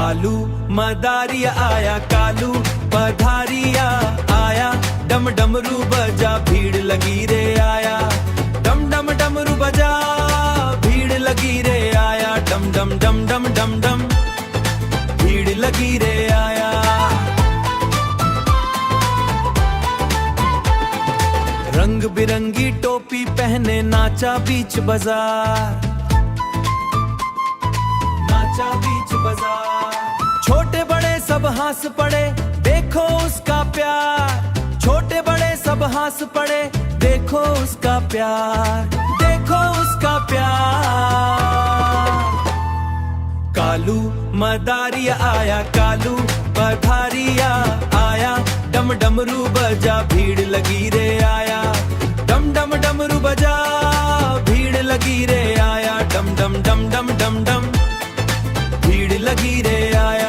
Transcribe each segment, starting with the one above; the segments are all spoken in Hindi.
कालू मदारिया आया, कालू पधारिया आया, डम डमरू बजा भीड़ लगी रे आया, डम डम डमरू बजा भीड़ लगी रे आया, डम डम डम डम डम डम भीड़ लगी रे आया। रंग बिरंगी टोपी पहने नाचा बीच बाजार, नाचा बीच बाजार, छोटे बड़े सब हंस पड़े देखो उसका प्यार, छोटे बड़े सब हंस पड़े देखो उसका प्यार, देखो उसका प्यार। कालू मदारिया आया, कालू पधारिया आया, डम डमरू बजा भीड़ लगी रे आया, डम डम डमरू बजा भीड़ लगी रे आया, डम डम डम डम डम डम भीड़ लगी रे आया।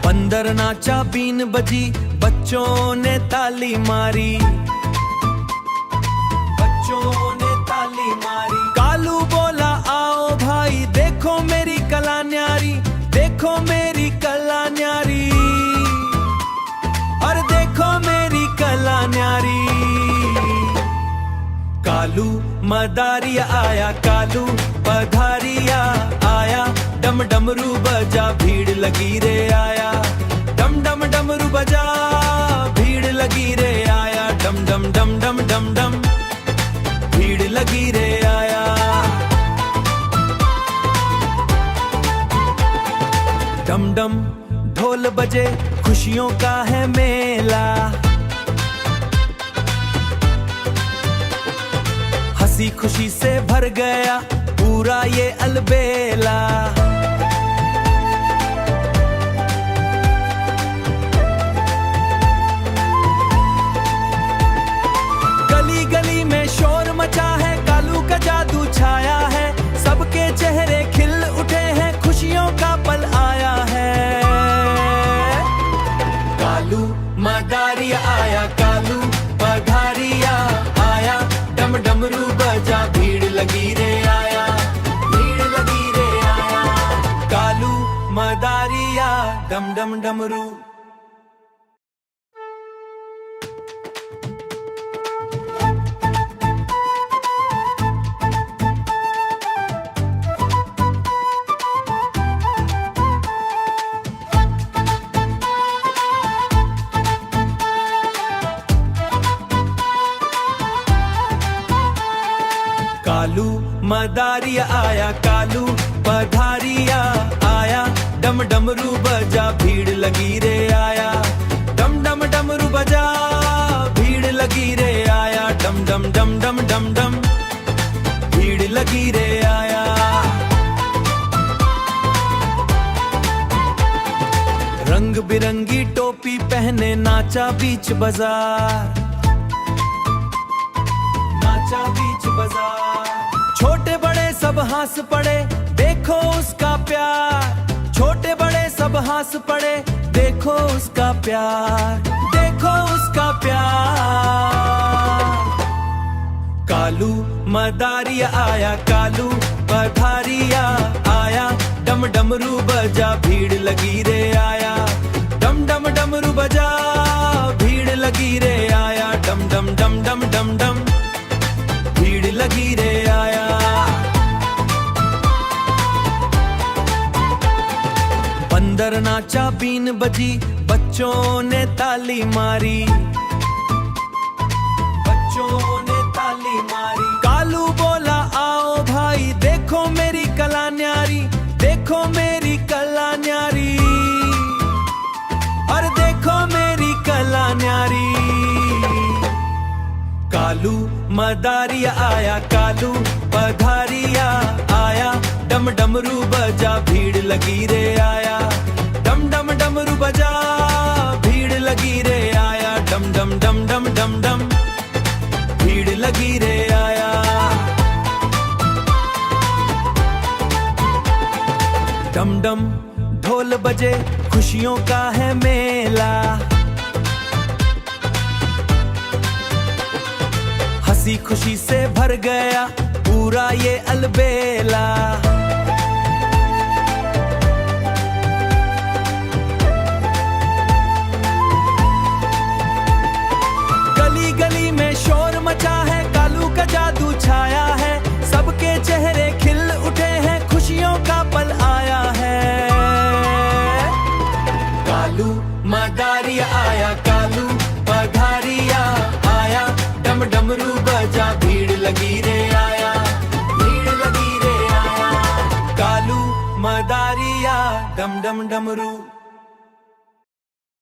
बंदर नाचा बीन बजी बच्चों ने ताली मारी, बच्चों ने ताली मारी, कालू बोला आओ भाई देखो मेरी कला न्यारी, देखो मेरी कला न्यारी, और देखो मेरी कला न्यारी। कालू मदारिया आया, कालू पधारिया आया, डम डमरू बजा भीड़ लगी रे आया, डम डम डमरू बजा भीड़ लगी रे आया, डम डम डम डम डम डम भीड़ लगी रे आया। डम डम ढोल बजे खुशियों का है मेला, हंसी खुशी से भर गया पूरा ये अलबेला, गली गली में शोर मचा है, कालू का जादू छाया है, सबके चेहरे खिल उठे हैं, खुशियों का पल आया है। कालू मदारिया आया, कालू पधारिया आया, डम डमरू बजा भीड़ लगी रे आया, भीड़ लगी रे आया, कालू मदारिया डम डम डमरू। कालू मदारिया आया, कालू पधारिया आया, डम डमरू बजा भीड़ लगी रे आया, डम डम डमरू बजा भीड़ लगी रे आया, डम डम डम डम डम डम भीड़ लगी रे आया। रंग बिरंगी टोपी पहने नाचा बीच बाजार, नाचा बीच बाजार, छोटे बड़े सब हंस पड़े देखो उसका प्यार, छोटे बड़े सब हंस पड़े देखो उसका प्यार, देखो उसका प्यार। कालू मदारिया आया, कालू पधारिया आया, डम डमरू बजा भीड़ लगी रे आया, डम डम डमरू बजा भीड़ लगी रे आया, डम डम डम डम डम डम भीड़ लगी रे आया। बंदर नाचा बीन बजी बच्चों ने ताली मारी, बच्चों ने ताली मारी, कालू बोला आओ भाई देखो मेरी कला न्यारी, देखो मेरी कला न्यारी, और देखो मेरी कला न्यारी। कालू मदारिया आया, कालू पधारिया आया, डम डमरू बजा भीड़ लगी रे आया, डम डम डमरू बजा भीड़ लगी रे आया, डम डम डम डम डम डम भीड़ लगी रे आया। डम डम ढोल बजे खुशियों का है मेला, हंसी खुशी से भर गया पूरा पूरा ये अलबेला। गली गली में शोर मचा है, कालू का जादू छाया है, सबके चेहरे खिल उठे हैं, खुशियों का पल आया है। कालू मदारिया आया, कालू पधारिया आया, डम डमरू बजा, भीड़ लगी रे आया, भीड़ लगी रे आया। कालू मदारिया डम डम डमरू।